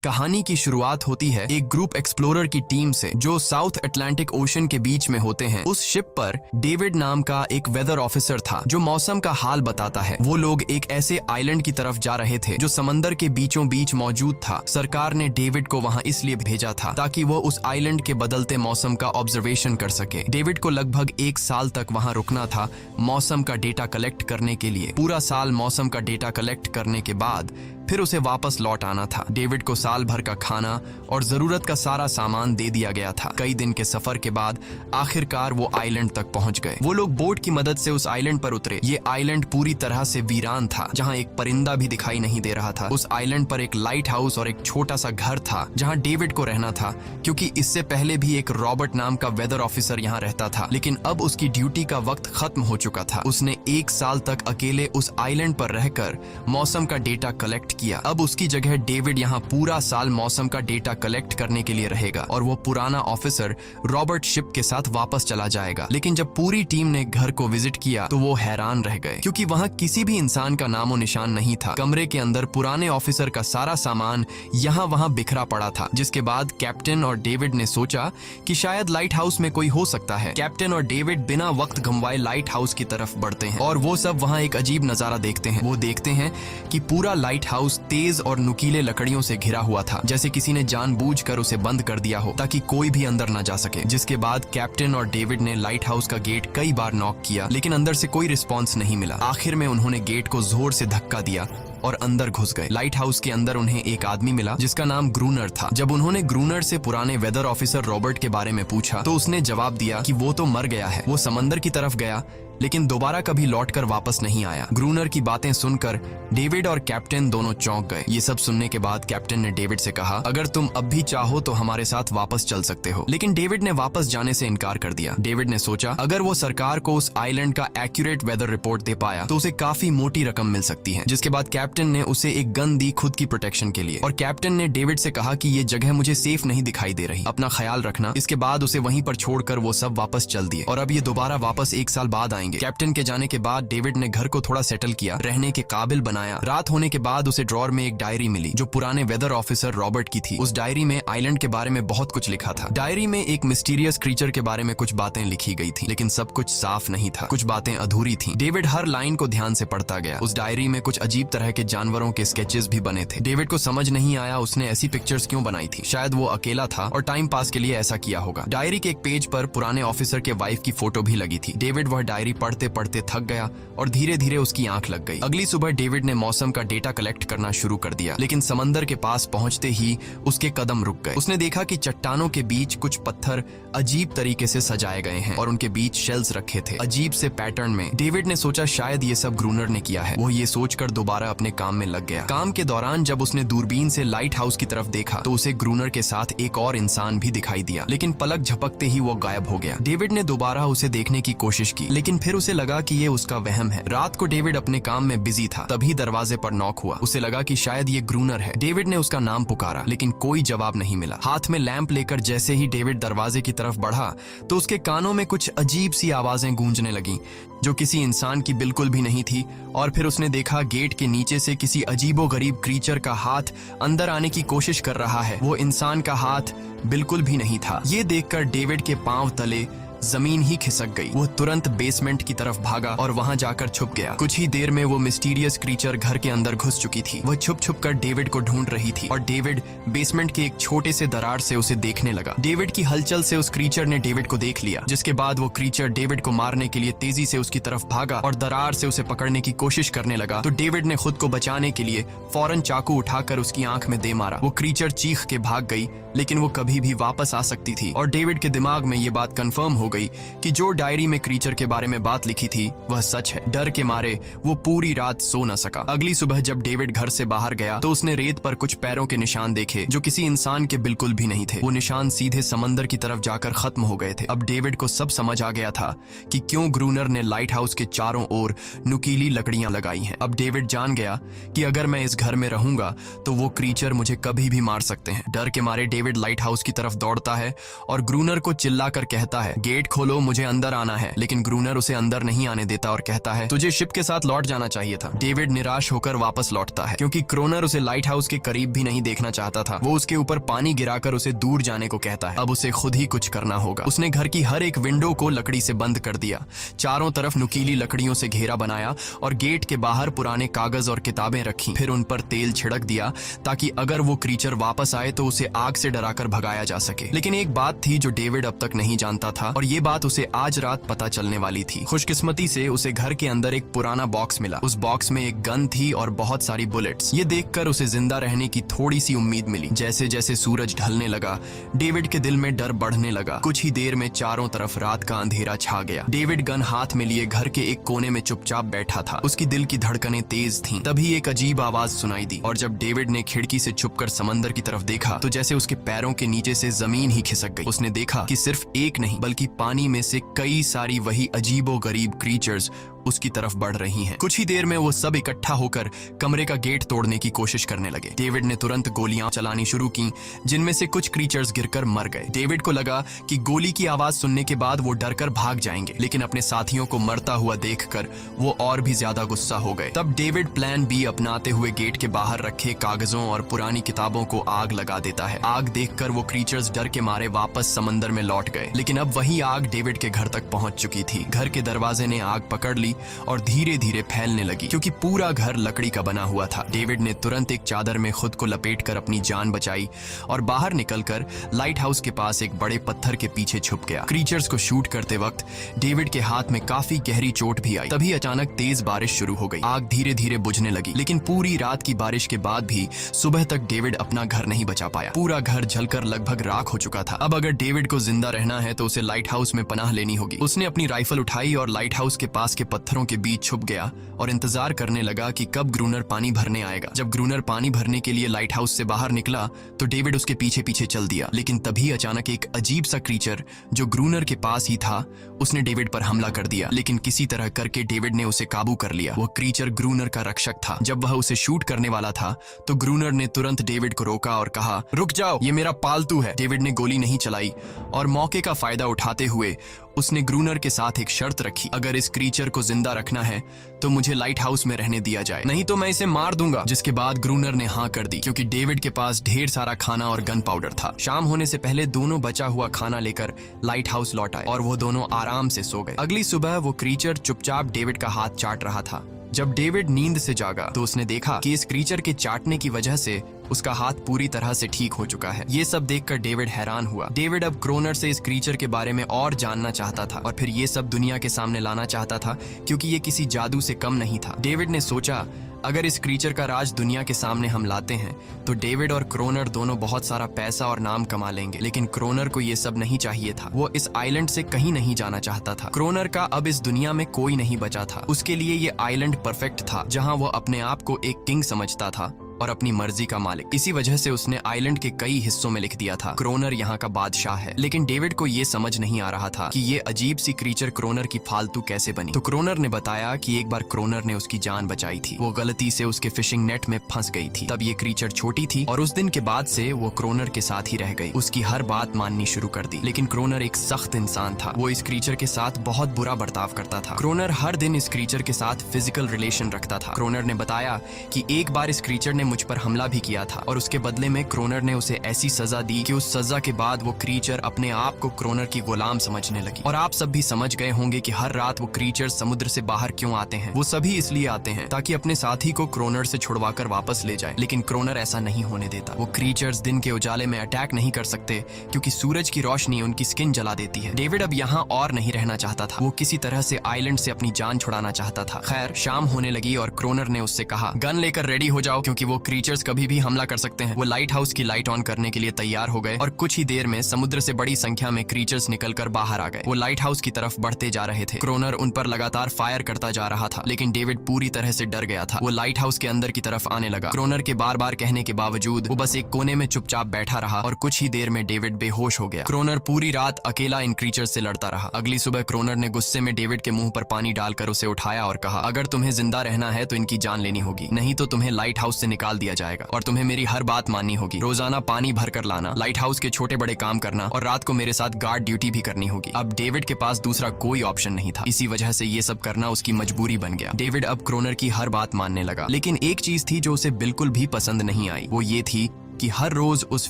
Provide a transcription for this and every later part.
कहानी की शुरुआत होती है एक ग्रुप एक्सप्लोरर की टीम से जो साउथ अटलांटिक ओशन के बीच में होते हैं। उस शिप पर डेविड नाम का एक वेदर ऑफिसर था जो मौसम का हाल बताता है। वो लोग एक ऐसे आइलैंड की तरफ जा रहे थे जो समंदर के बीचों बीच मौजूद था। सरकार ने डेविड को वहां इसलिए भेजा था ताकि वो उस आइलैंड के बदलते मौसम का ऑब्जर्वेशन कर सके। डेविड को लगभग 1 साल तक वहां रुकना था मौसम का डेटा कलेक्ट करने के लिए। पूरा साल मौसम का डेटा कलेक्ट करने के बाद फिर उसे वापस लौट आना था। डेविड को साल भर का खाना और जरूरत का सारा सामान दे दिया गया था। कई दिन के सफर के बाद आखिरकार वो आइलैंड तक पहुंच गए। वो लोग बोट की मदद से उस आइलैंड पर उतरे। ये आइलैंड पूरी तरह से वीरान था, जहां एक परिंदा भी दिखाई नहीं दे रहा था। उस आइलैंड पर एक लाइट हाउस और एक छोटा सा घर था जहां डेविड को रहना था, क्योंकि इससे पहले भी एक रॉबर्ट नाम का वेदर ऑफिसर यहाँ रहता था, लेकिन अब उसकी ड्यूटी का वक्त खत्म हो चुका था। उसने 1 साल तक अकेले उस आइलैंड पर रहकर मौसम का डेटा कलेक्ट किया। अब उसकी जगह डेविड यहाँ पूरा साल मौसम का डेटा कलेक्ट करने के लिए रहेगा और वो पुराना ऑफिसर रॉबर्ट शिप के साथ वापस चला जाएगा। लेकिन जब पूरी टीम ने घर को विजिट किया तो वो हैरान रह गए, क्योंकि वहाँ किसी भी इंसान का नामो निशान नहीं था। कमरे के अंदर पुराने ऑफिसर का सारा सामान यहाँ वहाँ बिखरा पड़ा था। जिसके बाद कैप्टन और डेविड ने सोचा कि शायद लाइट हाउस में कोई हो सकता है। कैप्टन और डेविड बिना वक्त गंवाए लाइट हाउस की तरफ बढ़ते हैं और वो सब वहाँ एक अजीब नजारा देखते हैं। वो देखते हैं कि पूरा लाइट हाउस तेज और नुकीले लकड़ियों से घिरा हुआ था, जैसे किसी ने जानबूझकर उसे बंद कर दिया हो ताकि कोई भी अंदर न जा सके। जिसके बाद कैप्टन और डेविड ने लाइट हाउस का गेट कई बार नॉक किया, लेकिन अंदर से कोई रिस्पॉन्स नहीं मिला। आखिर में उन्होंने गेट को जोर से धक्का दिया और अंदर घुस गए। लाइट हाउस के अंदर उन्हें एक आदमी मिला जिसका नाम ग्रूनर था। जब उन्होंने ग्रूनर से पुराने वेदर ऑफिसर रॉबर्ट के बारे में पूछा तो उसने जवाब दिया कि वो तो मर गया है। वो समंदर की तरफ गया लेकिन दोबारा कभी लौटकर वापस नहीं आया। ग्रूनर की बातें सुनकर डेविड और कैप्टन दोनों चौंक गए। ये सब सुनने के बाद कैप्टन ने डेविड से कहा, अगर तुम अब भी चाहो तो हमारे साथ वापस चल सकते हो। लेकिन डेविड ने वापस जाने से इनकार कर दिया। डेविड ने सोचा अगर वो सरकार को उस आइलैंड का एक्यूरेट वेदर रिपोर्ट दे पाया तो उसे काफी मोटी रकम मिल सकती है। जिसके बाद कैप्टन ने उसे एक गन दी खुद की प्रोटेक्शन के लिए, और कैप्टन ने डेविड से कहा कि ये जगह मुझे सेफ नहीं दिखाई दे रही, अपना ख्याल रखना। इसके बाद उसे वहीं पर छोड़कर वो सब वापस चल दिए और अब ये दोबारा वापस 1 साल बाद आएंगे। कैप्टन के जाने के बाद डेविड ने घर को थोड़ा सेटल किया, रहने के काबिल बनाया। रात होने के बाद उसे ड्रॉर में एक डायरी मिली जो पुराने वेदर ऑफिसर रॉबर्ट की थी। उस डायरी में आइलैंड के बारे में बहुत कुछ लिखा था। डायरी में एक मिस्टीरियस क्रीचर के बारे में कुछ बातें लिखी गई थी, लेकिन सब कुछ साफ नहीं था। कुछ बातें अधूरी थी। डेविड हर लाइन को ध्यान से पढ़ता गया। उस डायरी में कुछ अजीब तरह के जानवरों के स्केचेस भी बने थे। डेविड को समझ नहीं आया उसने ऐसी पिक्चर्स क्यों बनाई थी। शायद वो अकेला था और टाइम पास के लिए ऐसा किया होगा। डायरी के एक पेज पर पुराने ऑफिसर के वाइफ की फोटो भी लगी थी। डेविड वह डायरी पढ़ते पढ़ते थक गया और धीरे धीरे उसकी आंख लग गई। अगली सुबह डेविड ने मौसम का डेटा कलेक्ट करना शुरू कर दिया, लेकिन समंदर के पास पहुंचते ही उसके कदम रुक गए। उसने देखा कि चट्टानों के बीच कुछ पत्थर अजीब तरीके से सजाए गए हैं और उनके बीच शेल्स रखे थे अजीब से पैटर्न में। डेविड ने सोचा शायद ये सब ग्रूनर ने किया है। वो ये सोचकर दोबारा अपने काम में लग गया। काम के दौरान जब उसने दूरबीन से लाइट हाउस की तरफ देखा तो उसे ग्रूनर के साथ एक और इंसान भी दिखाई दिया, लेकिन पलक झपकते ही वो गायब हो गया। डेविड ने दोबारा उसे देखने की कोशिश की, लेकिन फिर उसे लगा कि ये उसका वहम है। रात को डेविड अपने काम में बिजी था, तभी दरवाजे पर नॉक हुआ। उसे लगा कि शायद ये ग्रूनर है। डेविड ने उसका नाम पुकारा, लेकिन कोई जवाब नहीं मिला। हाथ में लैंप लेकर जैसे ही डेविड दरवाजे की तरफ बढ़ा तो उसके कानों में कुछ अजीब सी आवाजें गूंजने लगीं जो किसी इंसान की बिल्कुल भी नहीं थी। और फिर उसने देखा गेट के नीचे से किसी अजीबोगरीब क्रीचर का हाथ अंदर आने की कोशिश कर रहा है। वो इंसान का हाथ बिल्कुल भी नहीं था। ये देखकर डेविड के पांव तले जमीन ही खिसक गई। वो तुरंत बेसमेंट की तरफ भागा और वहां जाकर छुप गया। कुछ ही देर में वो मिस्टीरियस क्रीचर घर के अंदर घुस चुकी थी। वह छुप छुप कर डेविड को ढूंढ रही थी और डेविड बेसमेंट के एक छोटे से दरार से उसे देखने लगा। डेविड की हलचल से उस क्रीचर ने डेविड को देख लिया, जिसके बाद वो क्रीचर डेविड को मारने के लिए तेजी से उसकी तरफ भागा और दरार से उसे पकड़ने की कोशिश करने लगा। तो डेविड ने खुद को बचाने के लिए फौरन चाकू उठाकर उसकी आंख में दे मारा। वो क्रीचर चीख के भाग गई, लेकिन वो कभी भी वापस आ सकती थी। और डेविड के दिमाग में ये बात कंफर्म हो गई कि जो डायरी में क्रीचर के बारे में बात लिखी थी वह सच है। डर के मारे वो पूरी रात सो न सका। अगली सुबह जब डेविड घर से बाहर गया तो उसने रेत पर कुछ पैरों के निशान देखे जो किसी इंसान के बिल्कुल भी नहीं थे। वो निशान सीधे समंदर की तरफ जाकर खत्म हो गए थे। अब डेविड को सब समझ आ गया था कि क्यों ग्रूनर ने लाइट हाउस के चारों ओर नुकीली लकड़ियां लगाई हैं। अब डेविड जान गया कि अगर मैं इस घर में रहूंगा तो वो क्रीचर मुझे कभी भी मार सकते हैं। डर के मारे डेविड लाइट हाउस की तरफ दौड़ता है और ग्रूनर को चिल्लाकर कहता है, गेट गेट खोलो, मुझे अंदर आना है। लेकिन ग्रूनर उसे अंदर नहीं आने देता और कहता है तुझे शिप के साथ लौट जाना चाहिए था। डेविड निराश होकर वापस लौटता है क्योंकि क्रोनर उसे लाइट हाउस के करीब भी नहीं देखना चाहता था। वो उसके ऊपर पानी गिराकर उसे दूर जाने को कहता है। अब उसे खुद ही कुछ करना होगा। उसने घर की हर एक विंडो को लकड़ी से बंद कर दिया, चारों तरफ नुकीली लकड़ियों से घेरा बनाया और गेट के बाहर पुराने कागज और किताबें रखी। फिर उन पर तेल छिड़क दिया ताकि अगर वो क्रीचर वापस आए तो उसे आग से डराकर भगाया जा सके। लेकिन एक बात थी जो डेविड अब तक नहीं जानता था और ये बात उसे आज रात पता चलने वाली थी। खुशकिस्मती से उसे घर के अंदर एक पुराना बॉक्स मिला। उस बॉक्स में एक गन थी और बहुत सारी बुलेट्स। ये देखकर उसे जिंदा रहने की थोड़ी सी उम्मीद मिली। जैसे जैसे सूरज ढलने लगा, डेविड के दिल में डर बढ़ने लगा। कुछ ही देर में चारों तरफ रात का अंधेरा छा गया। डेविड गन हाथ में लिए घर के एक कोने में चुपचाप बैठा था। उसकी दिल की धड़कनें तेज थीं। तभी एक अजीब आवाज सुनाई दी और जब डेविड ने खिड़की से छुपकर समंदर की तरफ देखा तो जैसे उसके पैरों के नीचे से जमीन ही खिसक गई। उसने देखा कि सिर्फ एक नहीं बल्कि पानी में से कई सारी वही अजीबोगरीब क्रीचर्स उसकी तरफ बढ़ रही हैं। कुछ ही देर में वो सब इकट्ठा होकर कमरे का गेट तोड़ने की कोशिश करने लगे। डेविड ने तुरंत गोलियां चलानी शुरू की, जिनमें से कुछ क्रीचर्स गिरकर मर गए। डेविड को लगा कि गोली की आवाज सुनने के बाद वो डरकर भाग जाएंगे, लेकिन अपने साथियों को मरता हुआ देखकर वो और भी ज्यादा गुस्सा हो गए। तब डेविड प्लान बी अपनाते हुए गेट के बाहर रखे कागजों और पुरानी किताबों को आग लगा देता है। आग देखकर वो क्रीचर्स डर के मारे वापस समंदर में लौट गए, लेकिन अब वही आग डेविड के घर तक पहुंच चुकी थी। घर के दरवाजे ने आग पकड़ ली और धीरे धीरे फैलने लगी क्योंकि पूरा घर लकड़ी का बना हुआ था। डेविड ने तुरंत एक चादर में खुद को लपेटकर अपनी जान बचाई और बाहर निकलकर लाइट हाउस के पास एक बड़े पत्थर के पीछे छुप गया। क्रीचर्स को शूट करते वक्त डेविड के हाथ में काफी गहरी चोट भी आई। तभी अचानक तेज बारिश शुरू हो गई। आग धीरे धीरे बुझने लगी, लेकिन पूरी रात की बारिश के बाद भी सुबह तक डेविड अपना घर नहीं बचा पाया। पूरा घर जलकर लगभग राख हो चुका था। अब अगर डेविड को जिंदा रहना है तो उसे लाइट हाउस में पनाह लेनी होगी। उसने अपनी राइफल उठाई और लाइट हाउस के पास के पत्थरों के बीच छुप गया और इंतजार करने लगा कि कब ग्रूनर पानी भरने आएगा। जब ग्रूनर पानी भरने के लिए लाइट हाउस से बाहर निकला तो डेविड उसके पीछे पीछे चल दिया, लेकिन तभी अचानक एक अजीब सा क्रीचर जो ग्रूनर के पास ही था उसने डेविड पर हमला कर दिया। लेकिन किसी तरह करके डेविड ने उसे काबू कर लिया। वो क्रीचर ग्रूनर का रक्षक था। जब वह उसे शूट करने वाला था तो ग्रूनर ने तुरंत डेविड को रोका और कहा, रुक जाओ, ये मेरा पालतू है। डेविड ने गोली नहीं चलाई और मौके का फायदा उठाते हुए उसने ग्रूनर के साथ एक शर्त रखी, अगर इस क्रीचर को जिंदा रखना है तो मुझे लाइट हाउस में रहने दिया जाए, नहीं तो मैं इसे मार दूंगा। जिसके बाद ग्रूनर ने हाँ कर दी क्योंकि डेविड के पास ढेर सारा खाना और गन पाउडर था। शाम होने से पहले दोनों बचा हुआ खाना लेकर लाइट हाउस लौट आए और वो दोनों आराम से सो गए। अगली सुबह वो क्रीचर चुपचाप डेविड का हाथ चाट रहा था। जब डेविड नींद से जागा तो उसने देखा कि इस क्रीचर के चाटने की वजह से उसका हाथ पूरी तरह से ठीक हो चुका है। ये सब देखकर डेविड हैरान हुआ। डेविड अब क्रोनर से इस क्रीचर के बारे में और जानना चाहता था और फिर ये सब दुनिया के सामने लाना चाहता था क्योंकि ये किसी जादू से कम नहीं था। डेविड ने सोचा, अगर इस क्रीचर का राज दुनिया के सामने हम लाते हैं तो डेविड और क्रोनर दोनों बहुत सारा पैसा और नाम कमा लेंगे। लेकिन क्रोनर को ये सब नहीं चाहिए था। वो इस आइलैंड से कहीं नहीं जाना चाहता था। क्रोनर का अब इस दुनिया में कोई नहीं बचा था। उसके लिए ये आइलैंड परफेक्ट था जहां वो अपने आप को एक किंग समझता था और अपनी मर्जी का मालिक। इसी वजह से उसने आइलैंड के कई हिस्सों में लिख दिया था, क्रोनर यहाँ का बादशाह है। लेकिन डेविड को ये समझ नहीं आ रहा था कि ये अजीब सी क्रीचर क्रोनर की फालतू कैसे बनी। तो क्रोनर ने बताया कि एक बार क्रोनर ने उसकी जान बचाई थी। वो गलती से उसके फिशिंग नेट में फंस गई थी। तब ये क्रीचर छोटी थी और उस दिन के बाद से वो क्रोनर के साथ ही रह गई। उसकी हर बात माननी शुरू कर दी। लेकिन क्रोनर एक सख्त इंसान था। वो इस क्रीचर के साथ बहुत बुरा बर्ताव करता था। क्रोनर हर दिन इस क्रीचर के साथ फिजिकल रिलेशन रखता था। क्रोनर ने बताया कि एक बार इस क्रीचर ने मुझ पर हमला भी किया था और उसके बदले में क्रोनर ने उसे ऐसी सजा दी कि उस सजा के बाद वो क्रीचर अपने आप को क्रोनर की गुलाम समझने लगी। और आप सब भी समझ गए होंगे कि हर रात वो क्रीचर समुद्र से बाहर क्यों आते हैं। वो सभी इसलिए आते हैं ताकि अपने साथी को क्रोनर से छुड़वाकर वापस ले जाए। लेकिन क्रोनर ऐसा नहीं होने देता। वो क्रीचर्स दिन के उजाले में अटैक नहीं कर सकते क्योंकि सूरज की रोशनी उनकी स्किन जला देती है। डेविड अब यहाँ और नहीं रहना चाहता था। वो किसी तरह से आइलैंड से अपनी जान छुड़ाना चाहता था। खैर, शाम होने लगी और क्रोनर ने उससे कहा, गन लेकर रेडी हो जाओ क्योंकि वो क्रीचर्स कभी भी हमला कर सकते हैं। वो लाइट हाउस की लाइट ऑन करने के लिए तैयार हो गए और कुछ ही देर में समुद्र से बड़ी संख्या में क्रीचर्स निकलकर बाहर आ गए। वो लाइट हाउस की तरफ बढ़ते जा रहे थे। क्रोनर उन पर लगातार फायर करता जा रहा था, लेकिन डेविड पूरी तरह से डर गया था। वो लाइट हाउस के अंदर की तरफ आने लगा। क्रोनर के बार बार कहने के बावजूद वो बस एक कोने में चुपचाप बैठा रहा और कुछ ही देर में डेविड बेहोश हो गया। क्रोनर पूरी रात अकेला इन क्रीचर्स से लड़ता रहा। अगली सुबह क्रोनर ने गुस्से में डेविड के मुंह पर पानी डालकर उसे उठाया और कहा, अगर तुम्हें जिंदा रहना है तो इनकी जान लेनी होगी, नहीं तो तुम्हें लाइट हाउस से निकाल निकाल दिया जाएगा और तुम्हें मेरी हर बात माननी होगी। रोजाना पानी भर कर लाना, लाइट हाउस के छोटे बड़े काम करना और रात को मेरे साथ गार्ड ड्यूटी भी करनी होगी। अब डेविड के पास दूसरा कोई ऑप्शन नहीं था। इसी वजह से ये सब करना उसकी मजबूरी बन गया। डेविड अब क्रोनर की हर बात मानने लगा, लेकिन एक चीज थी जो उसे बिल्कुल भी पसंद नहीं आई। वो ये थी कि हर रोज उस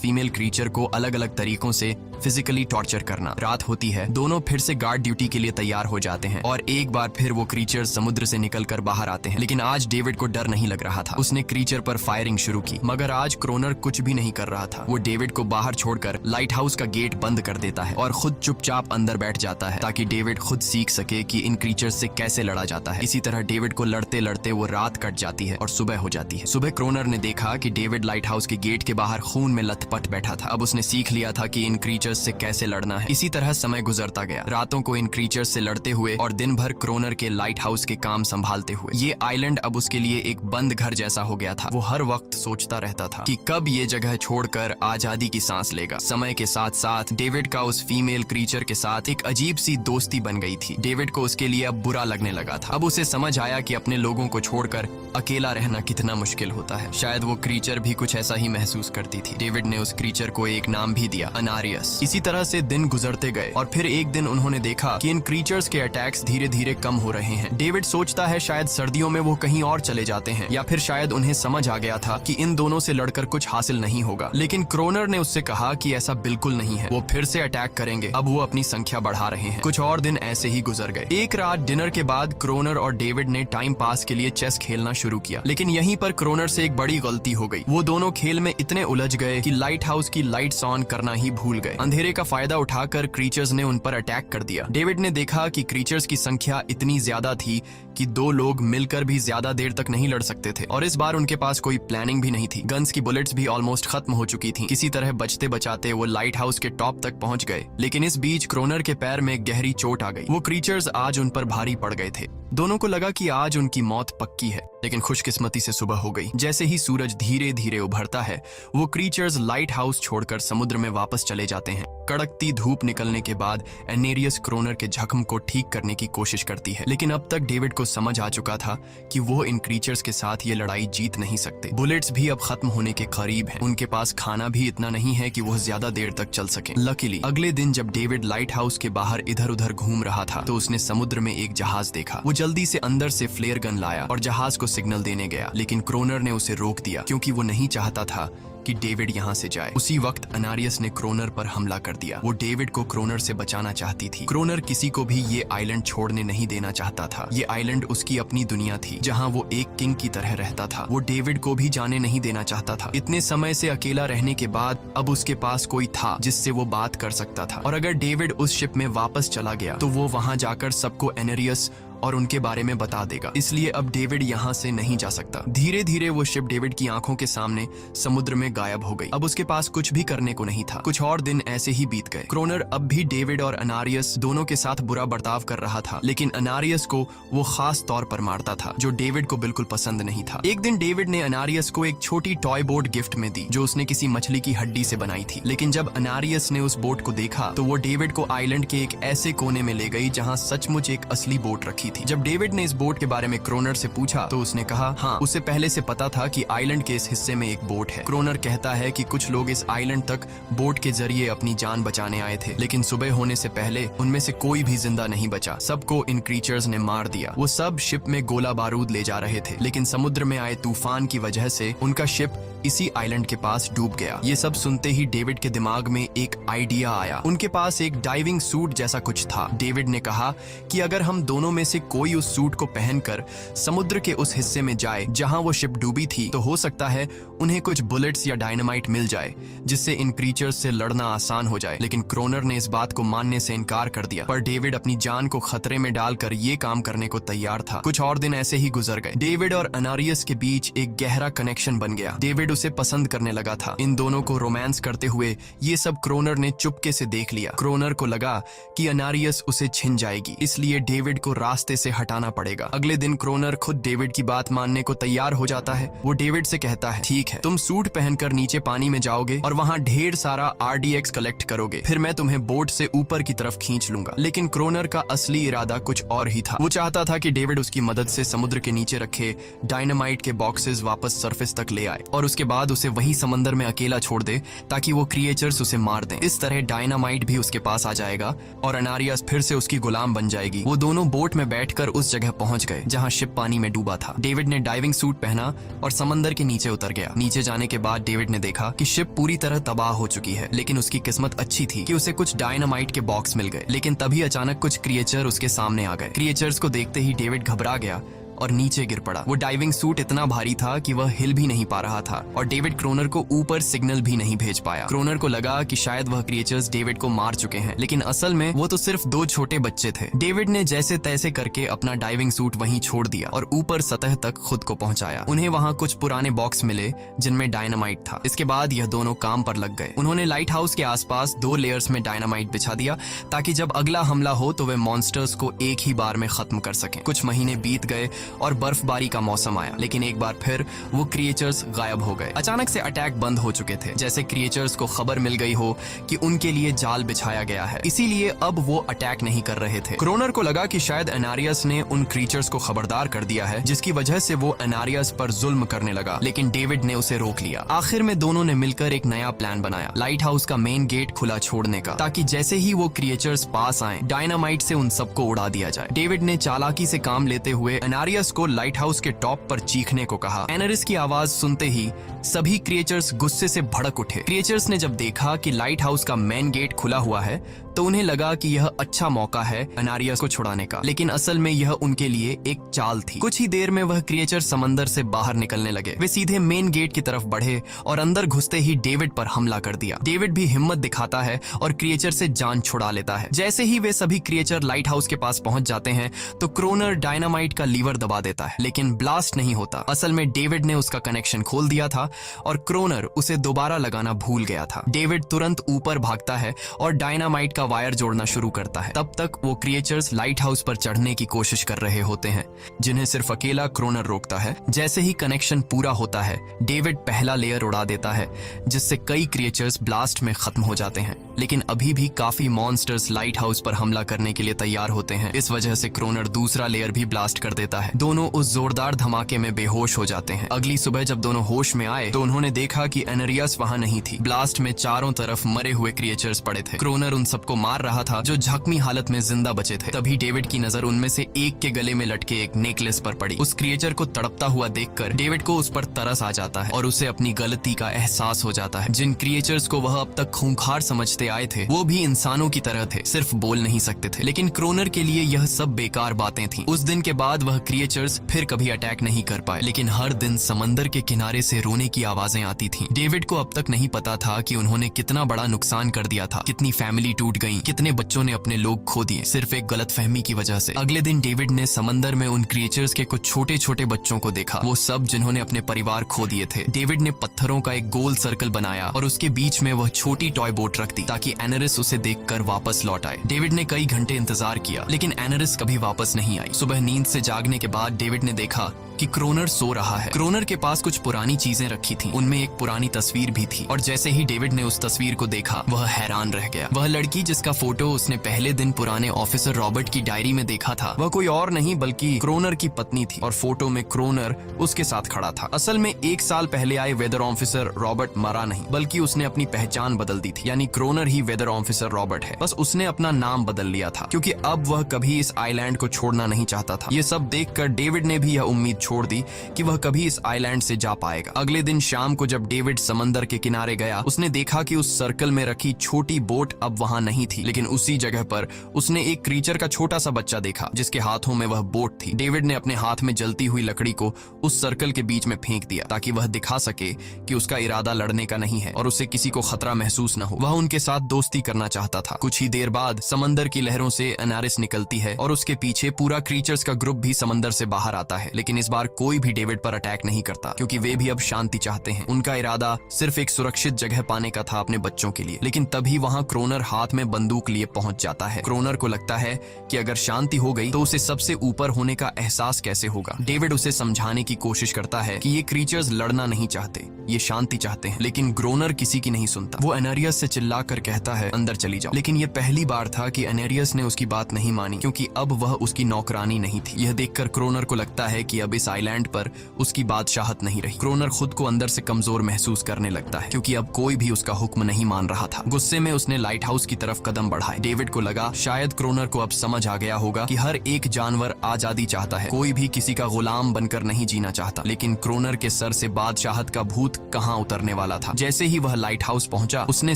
फीमेल क्रीचर को अलग अलग तरीकों से फिजिकली टॉर्चर करना। रात होती है, दोनों फिर से गार्ड ड्यूटी के लिए तैयार हो जाते हैं और एक बार फिर वो क्रीचर समुद्र से निकलकर बाहर आते हैं। लेकिन आज डेविड को डर नहीं लग रहा था। उसने क्रीचर पर फायरिंग शुरू की, मगर आज क्रोनर कुछ भी नहीं कर रहा था। वो डेविड को बाहर छोड़कर लाइट हाउस का गेट बंद कर देता है और खुद चुपचाप अंदर बैठ जाता है ताकि डेविड खुद सीख सके कि इन क्रीचर से कैसे लड़ा जाता है। इसी तरह डेविड को लड़ते लड़ते वो रात कट जाती है और सुबह हो जाती है। सुबह क्रोनर ने देखा कि डेविड लाइट हाउस के गेट के बाहर खून में लथपथ बैठा था। अब उसने सीख लिया था कि इन क्रीचर्स से कैसे लड़ना है। इसी तरह समय गुजरता गया, रातों को इन क्रीचर्स से लड़ते हुए और दिन भर क्रोनर के लाइट हाउस के काम संभालते हुए। ये आइलैंड अब उसके लिए एक बंद घर जैसा हो गया था। वो हर वक्त सोचता रहता था कि कब ये जगह छोड़कर आजादी की सांस लेगा। समय के साथ साथ डेविड का उस फीमेल क्रीचर के साथ एक अजीब सी दोस्ती बन गई थी। डेविड को उसके लिए अब बुरा लगने लगा था। अब उसे समझ आया कि अपने लोगों को छोड़कर अकेला रहना कितना मुश्किल होता है। शायद वो क्रीचर भी कुछ ऐसा ही महसूस करती थी। डेविड ने उस क्रीचर को एक नाम भी दिया, अनारियस। इसी तरह से दिन गुजरते गए और फिर एक दिन उन्होंने देखा कि इन क्रीचर्स के अटैक्स धीरे धीरे कम हो रहे हैं। डेविड सोचता है शायद सर्दियों में वो कहीं और चले जाते हैं या फिर शायद उन्हें समझ आ गया था कि इन दोनों से लड़कर कुछ हासिल नहीं होगा। लेकिन क्रोनर ने उससे कहा कि ऐसा बिल्कुल नहीं है, वो फिर से अटैक करेंगे। अब वो अपनी संख्या बढ़ा रहे हैं। कुछ और दिन ऐसे ही गुजर गए। एक रात डिनर के बाद क्रोनर और डेविड ने टाइम पास के लिए चेस खेलना शुरू किया, लेकिन यहीं पर क्रोनर से एक बड़ी गलती हो गई। वो दोनों खेल में इतने उलझ गए कि लाइट हाउस की लाइट्स ऑन करना ही भूल गए। अंधेरे का फायदा उठाकर क्रीचर्स ने उन पर अटैक कर दिया। डेविड ने देखा कि क्रीचर्स की संख्या इतनी ज्यादा थी कि दो लोग मिलकर भी ज्यादा देर तक नहीं लड़ सकते थे और इस बार उनके पास कोई प्लानिंग भी नहीं थी। गन्स की बुलेट्स भी ऑलमोस्ट खत्म हो चुकी थी। किसी तरह बचते बचाते वो लाइट हाउस के टॉप तक पहुंच गए, लेकिन इस बीच क्रोनर के पैर में गहरी चोट आ गई। वो क्रीचर्स आज उन पर भारी पड़ गए थे। दोनों को लगा कि आज उनकी मौत पक्की है, लेकिन खुशकिस्मती से सुबह हो गई। जैसे ही सूरज धीरे धीरे उभरता है, वो क्रीचर्स लाइट हाउस छोड़कर समुद्र में वापस चले जाते हैं। कड़कती धूप निकलने के बाद एनेरियस क्रोनर के जख्म को ठीक करने की कोशिश करती है, लेकिन अब तक डेविड को समझ आ चुका था कि वो इन क्रीचर्स के साथ ये लड़ाई जीत नहीं सकते। बुलेट्स भी अब खत्म होने के करीब हैं। उनके पास खाना भी इतना नहीं है कि वो ज्यादा देर तक चल सके। लकीली अगले दिन जब डेविड लाइट हाउस के बाहर इधर उधर घूम रहा था तो उसने समुद्र में एक जहाज देखा। वो जल्दी से अंदर से फ्लेयर गन लाया और जहाज को सिग्नल देने गया, लेकिन क्रोनर ने उसे रोक दिया क्योंकि वो नहीं चाहता था कि डेविड यहाँ से जाए। उसी वक्त अनारियस ने क्रोनर पर हमला कर दिया। वो डेविड को क्रोनर से बचाना चाहती थी। क्रोनर किसी को भी ये आइलैंड छोड़ने नहीं देना चाहता था। ये आइलैंड उसकी अपनी दुनिया थी जहाँ वो एक किंग की तरह रहता था। वो डेविड को भी जाने नहीं देना चाहता था। इतने समय से अकेला रहने के बाद अब उसके पास कोई था जिससे वो बात कर सकता था, और अगर डेविड उस शिप में वापस चला गया तो वो वहां जाकर सबको एनेरियस और उनके बारे में बता देगा। इसलिए अब डेविड यहाँ से नहीं जा सकता। धीरे धीरे वो शिप डेविड की आंखों के सामने समुद्र में गायब हो गई। अब उसके पास कुछ भी करने को नहीं था। कुछ और दिन ऐसे ही बीत गए। क्रोनर अब भी डेविड और अनारियस दोनों के साथ बुरा बर्ताव कर रहा था, लेकिन अनारियस को वो खास तौर पर मारता था, जो डेविड को बिल्कुल पसंद नहीं था। एक दिन डेविड ने अनारियस को एक छोटी टॉय बोट गिफ्ट में दी जो उसने किसी मछली की हड्डी से बनाई थी। लेकिन जब अनारियस ने उस बोट को देखा तो वो डेविड को आइलैंड के एक ऐसे कोने में ले गई जहाँ सचमुच एक असली बोट रखी थी। जब डेविड ने इस बोट के बारे में क्रोनर से पूछा तो उसने कहा हाँ, उसे पहले से पता था कि आइलैंड के इस हिस्से में एक बोट है। क्रोनर कहता है कि कुछ लोग इस आइलैंड तक बोट के जरिए अपनी जान बचाने आए थे, लेकिन सुबह होने से पहले उनमें से कोई भी जिंदा नहीं बचा। सबको इन क्रीचर्स ने मार दिया। वो सब शिप में गोला बारूद ले जा रहे थे, लेकिन समुद्र में आए तूफान की वजह से उनका शिप इसी आइलैंड के पास डूब गया। ये सब सुनते ही डेविड के दिमाग में एक आइडिया आया। उनके पास एक डाइविंग सूट जैसा कुछ था। डेविड ने कहा कि अगर हम दोनों में से कोई उस सूट को पहनकर समुद्र के उस हिस्से में जाए जहां वो शिप डूबी थी, तो हो सकता है उन्हें कुछ बुलेट्स या डायनामाइट मिल जाए जिससे इन क्रीचर्स से लड़ना आसान हो जाए। लेकिन क्रोनर ने इस बात को मानने से इनकार कर दिया, पर डेविड अपनी जान को खतरे में डालकर ये काम करने को तैयार था। कुछ और दिन ऐसे ही गुजर गए। डेविड और अनारियस के बीच एक गहरा कनेक्शन बन गया। डेविड डेविड उसे पसंद करने लगा था। इन दोनों को रोमांस करते हुए ये सब क्रोनर ने चुपके से देख लिया। क्रोनर को लगा कि अनारियस उसे छिन जाएगी, इसलिए डेविड को रास्ते से हटाना पड़ेगा। अगले दिन क्रोनर खुद डेविड की बात मानने को तैयार हो जाता है। वो डेविड से कहता है, ठीक है, तुम सूट पहनकर नीचे पानी में जाओगे और वहाँ ढेर सारा RDX कलेक्ट करोगे, फिर मैं तुम्हें बोट से ऊपर की तरफ खींच लूंगा। लेकिन क्रोनर का असली इरादा कुछ और ही था। वो चाहता था कि डेविड उसकी मदद से समुद्र के नीचे रखे डायनामाइट के बॉक्सेस वापस सरफेस तक ले आए और उसके बाद उसे वही समंदर में अकेला छोड़ दे ताकि वो क्रिएचर्स उसे मार दें। इस तरह डायनामाइट भी उसके पास आ जाएगा और अनारियस फिर से उसकी गुलाम बन जाएगी। वो दोनों बोट में बैठकर उस जगह पहुंच गए जहां शिप पानी में डूबा था। डेविड ने डाइविंग सूट पहना और समंदर के नीचे उतर गया। नीचे जाने के बाद डेविड ने देखा कि शिप पूरी तरह तबाह हो चुकी है, लेकिन उसकी किस्मत अच्छी थी कि उसे कुछ डायनामाइट के बॉक्स मिल गए। लेकिन तभी अचानक कुछ क्रिएचर उसके सामने आ गए। क्रिएचर्स को देखते ही डेविड घबरा गया और नीचे गिर पड़ा। वो डाइविंग सूट इतना भारी था कि वह हिल भी नहीं पा रहा था और डेविड क्रोनर को ऊपर सिग्नल भी नहीं भेज पाया। क्रोनर को लगा कि शायद वह क्रिएचर्स डेविड को मार चुके हैं, लेकिन असल में वो तो सिर्फ दो छोटे बच्चे थे। डेविड ने जैसे तैसे करके अपना डाइविंग सूट वहीं छोड़ दिया और ऊपर सतह तक खुद को पहुंचाया। उन्हें वहां कुछ पुराने बॉक्स मिले जिनमें डायनामाइट था। इसके बाद यह दोनों काम पर लग गए। उन्होंने लाइट हाउस के आसपास 2 लेयर्स में डायनामाइट बिछा दिया ताकि जब अगला हमला हो तो वे मॉन्स्टर्स को एक ही बार में खत्म कर सकें। कुछ महीने बीत गए और बर्फबारी का मौसम आया, लेकिन एक बार फिर वो क्रिएचर्स गायब हो गए। अचानक से अटैक बंद हो चुके थे, जैसे क्रिएचर्स को खबर मिल गई हो कि उनके लिए जाल बिछाया गया है, इसीलिए अब वो अटैक नहीं कर रहे थे। क्रोनर को लगा कि शायद अनारियस ने उन क्रिएचर्स को खबरदार कर दिया है, जिसकी वजह से वो अनारियस पर जुल्म करने लगा, लेकिन डेविड ने उसे रोक लिया। आखिर में दोनों ने मिलकर एक नया प्लान बनाया, लाइट हाउस का मेन गेट खुला छोड़ने का, ताकि जैसे ही वो क्रिएचर्स पास आए डायनामाइट से उन सबको उड़ा दिया जाए। डेविड ने चालाकी से काम लेते हुए अनारियस को लाइट हाउस के टॉप पर चीखने को कहा। एनरिस की आवाज सुनते ही सभी क्रिएचर्स गुस्से से भड़क उठे। क्रिएचर्स ने जब देखा कि लाइट हाउस का मेन गेट खुला हुआ है तो उन्हें लगा कि यह अच्छा मौका है अनारियस को छुड़ाने का, लेकिन असल में यह उनके लिए एक चाल थी। कुछ ही देर में वह क्रिएचर समंदर से बाहर निकलने लगे। वे सीधे मेन गेट की तरफ बढ़े और अंदर घुसते ही डेविड पर हमला कर दिया। डेविड भी हिम्मत दिखाता है और क्रिएचर से जान छुड़ा लेता है। जैसे ही वे सभी क्रिएचर लाइट हाउस के पास पहुंच जाते हैं तो क्रोनर डायनामाइट का लीवर दबा देता है, लेकिन ब्लास्ट नहीं होता। असल में डेविड ने उसका कनेक्शन खोल दिया था और क्रोनर उसे दोबारा लगाना भूल गया था। डेविड तुरंत ऊपर भागता है और डायनामाइट का वायर जोड़ना शुरू करता है। तब तक वो क्रिएचर्स लाइट हाउस पर चढ़ने की कोशिश कर रहे होते हैं, जिन्हें सिर्फ अकेला क्रोनर रोकता है। जैसे ही कनेक्शन पूरा होता है डेविड पहला लेयर उड़ा देता है, जिससे कई क्रिएचर्स ब्लास्ट में खत्म हो जाते हैं, लेकिन अभी भी काफी मॉन्स्टर्स लाइट हाउस पर हमला करने के लिए तैयार होते हैं। इस वजह से क्रोनर दूसरा लेयर भी ब्लास्ट कर देता है। दोनों उस जोरदार धमाके में बेहोश हो जाते हैं। अगली सुबह जब दोनों होश में आए तो उन्होंने देखा कि एनरियस वहां नहीं थी। ब्लास्ट में चारों तरफ मरे हुए क्रिएचर्स पड़े थे। क्रोनर उन सबको मार रहा था जो जख्मी हालत में जिंदा बचे थे। तभी डेविड की नजर उनमें से एक के गले में लटके एक नेकलेस पर पड़ी। उस क्रिएचर को तड़पता हुआ देखकर डेविड को उस पर तरस आ जाता है और उसे अपनी गलती का एहसास हो जाता है। जिन क्रिएचर्स को वह अब तक खूंखार समझते आए थे वो भी इंसानों की तरह थे, सिर्फ बोल नहीं सकते थे। लेकिन क्रोनर के लिए यह सब बेकार बातें थीं। उस दिन के बाद वह क्रिएचर्स फिर कभी अटैक नहीं कर पाए, लेकिन हर दिन समंदर के किनारे से रोने की आवाजें आती थीं। डेविड को अब तक नहीं पता था कि उन्होंने कितना बड़ा नुकसान कर दिया था, कितनी फैमिली टूट गई, कितने बच्चों ने अपने लोग खो दिए सिर्फ एक गलतफहमी की वजह से। अगले दिन डेविड ने समंदर में उन क्रिएचर्स के कुछ छोटे छोटे बच्चों को देखा, वो सब जिन्होंने अपने परिवार खो दिए थे। डेविड ने पत्थरों का एक गोल सर्कल बनाया और उसके बीच में वह छोटी टॉय बोट रख दी ताकि एनरिस उसे देखकर वापस लौट आए। डेविड ने कई घंटे इंतजार किया, लेकिन एनरिस कभी वापस नहीं आई। सुबह नींद से जागने के बाद डेविड ने देखा कि क्रोनर सो रहा है। क्रोनर के पास कुछ पुरानी चीजें रखी थीं, उनमें एक पुरानी तस्वीर भी थी और जैसे ही डेविड ने उस तस्वीर को देखा वह हैरान रह गया। वह लड़की जिसका फोटो उसने पहले दिन पुराने ऑफिसर रॉबर्ट की डायरी में देखा था वह कोई और नहीं बल्कि क्रोनर की पत्नी थी और फोटो में क्रोनर उसके साथ खड़ा था। असल में 1 साल पहले आए वेदर ऑफिसर रॉबर्ट मरा नहीं, बल्कि उसने अपनी पहचान बदल दी थी, यानी क्रोनर ही वेदर ऑफिसर रॉबर्ट है। बस उसने अपना नाम बदल लिया था क्योंकि अब वह कभी इस आइलैंड को छोड़ना नहीं चाहता था। ये सब देखकर डेविड ने भी यह उम्मीद छोड़ दी कि वह कभी इस आइलैंड से जा पाएगा। अगले दिन शाम को जब डेविड समंदर के किनारे गया उसने देखा कि उस सर्कल में रखी छोटी बोट अब वहां नहीं थी, लेकिन उसी जगह पर उसने एक क्रीचर का छोटा सा बच्चा देखा जिसके हाथों में वह बोट थी। डेविड ने अपने हाथ में जलती हुई लकड़ी को उस सर्कल के बीच में फेंक दिया ताकि वह दिखा सके कि उसका इरादा लड़ने का नहीं है और उसे किसी को खतरा महसूस न हो। वह उनके साथ दोस्ती करना चाहता था। कुछ ही देर बाद समंदर की लहरों से एनारिस निकलती है और उसके पीछे पूरा क्रीचर्स का ग्रुप भी समंदर अंदर से बाहर आता है, लेकिन इस बार कोई भी डेविड पर अटैक नहीं करता क्योंकि वे भी अब शांति चाहते हैं। उनका इरादा सिर्फ एक सुरक्षित जगह पाने का था अपने बच्चों के लिए। लेकिन तभी वहां क्रोनर हाथ में बंदूक लिए पहुंच जाता है। क्रोनर को लगता है कि अगर शांति हो गई तो उसे सबसे ऊपर होने का एहसास कैसे होगा। डेविड उसे समझाने की कोशिश करता है कि ये क्रीचर्स लड़ना नहीं चाहते, ये शांति चाहते हैं। लेकिन क्रोनर किसी की नहीं सुनता। वो एनेरियस से चिल्लाकर कहता है अंदर चली जाओ। लेकिन ये पहली बार था कि एनेरियस ने उसकी बात नहीं मानी, क्योंकि अब वह उसकी नौकरानी नहीं थी। यह देखकर क्रोनर को लगता है कि अब इस आइलैंड पर उसकी बादशाहत नहीं रही। क्रोनर खुद को अंदर से कमजोर महसूस करने लगता है, क्योंकि अब कोई भी उसका हुक्म नहीं मान रहा था। गुस्से में उसने लाइट हाउस की तरफ कदम बढ़ाए। डेविड को लगा शायद क्रोनर को अब समझ आ गया होगा कि हर एक जानवर आजादी चाहता है, कोई भी किसी का गुलाम बनकर नहीं जीना चाहता। लेकिन क्रोनर के सर से बादशाहत का भूत कहां उतरने वाला था। जैसे ही वह लाइट हाउस पहुंचा, उसने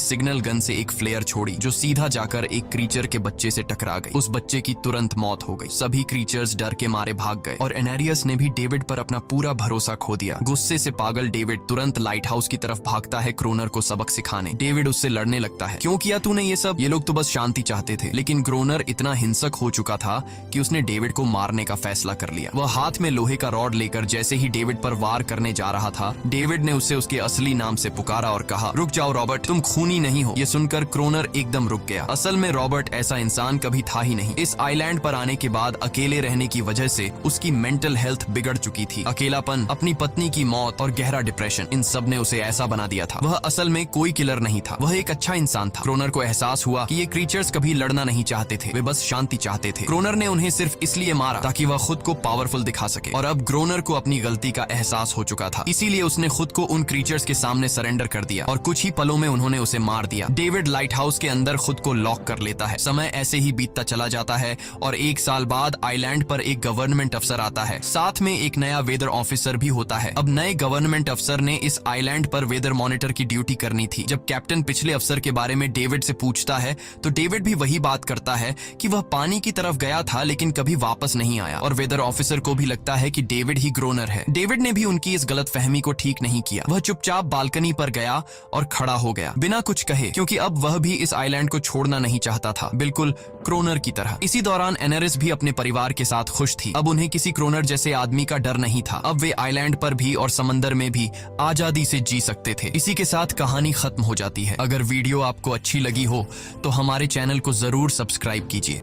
सिग्नल गन से एक फ्लेयर छोड़ी जो सीधा जाकर एक क्रीचर के बच्चे से टकरा गई। उस बच्चे की तुरंत मौत हो गई। सभी क्रीचर्स डर के मारे भाग गए और एनेरियस ने भी डेविड पर अपना पूरा भरोसा खो दिया। गुस्से से पागल डेविड तुरंत लाइट हाउस की तरफ भागता है क्रोनर को सबक सिखाने। डेविड उससे लड़ने लगता है, क्यों किया तूने ये सब? ये लोग तो बस शांति चाहते थे। लेकिन क्रोनर इतना हिंसक हो चुका था कि उसने डेविड को मारने का फैसला कर लिया। वह हाथ में लोहे का रॉड लेकर जैसे ही डेविड पर वार करने जा रहा था, डेविड ने उसे उसके असली नाम से पुकारा और कहा, रुक जाओ रॉबर्ट, तुम खूनी नहीं हो। ये सुनकर क्रोनर एकदम रुक गया। असल में रॉबर्ट ऐसा इंसान कभी था ही नहीं। इस आइलैंड पर आने के बाद अकेले रहने की वजह से उसकी मेंटल हेल्थ बिगड़ चुकी थी। अकेलापन, अपनी पत्नी की मौत और गहरा डिप्रेशन, इन सब ने उसे ऐसा बना दिया था। वह असल में कोई किलर नहीं था, वह एक अच्छा इंसान था। क्रोनर को एहसास हुआ कि ये क्रीचर्स कभी लड़ना नहीं चाहते थे, वे बस शांति चाहते थे। क्रोनर ने उन्हें सिर्फ इसलिए मारा ताकि वह खुद को पावरफुल दिखा सके। और अब क्रोनर को अपनी गलती का एहसास हो चुका था, इसीलिए उसने खुद को उन क्रीचर्स के सामने सरेंडर कर दिया और कुछ ही पलों में उन्होंने उसे मार दिया। डेविड लाइट हाउस के अंदर खुद को लॉक कर लेता है। समय ऐसे ही बीतता चला जाता है और 1 साल बाद आइलैंड पर एक गवर्नमेंट अफसर आता है, साथ में एक नया वेदर ऑफिसर भी होता है। अब नए गवर्नमेंट अफसर ने इस आइलैंड पर वेदर मॉनिटर की ड्यूटी करनी थी। जब कैप्टन पिछले अफसर के बारे में डेविड से पूछता है तो डेविड भी वही बात करता है कि वह पानी की तरफ गया था लेकिन कभी वापस नहीं आया। और वेदर ऑफिसर को भी लगता है कि डेविड ही क्रोनर है। डेविड ने भी उनकी इस गलतफहमी को ठीक नहीं किया। वह चुपचाप बालकनी पर गया और खड़ा हो गया बिना कुछ कहे, क्योंकि अब वह भी इस आइलैंड को छोड़ना नहीं चाहता था, बिल्कुल क्रोनर की तरह। इसी दौरान एनेरिस भी अपने परिवार के साथ खुश थी। अब उन्हें किसी क्रोनर जैसे आदमी का डर नहीं था। अब वे आइलैंड पर भी और समंदर में भी आजादी से जी सकते थे। इसी के साथ कहानी खत्म हो जाती है। अगर वीडियो आपको अच्छी लगी हो तो हमारे चैनल को जरूर सब्सक्राइब कीजिए।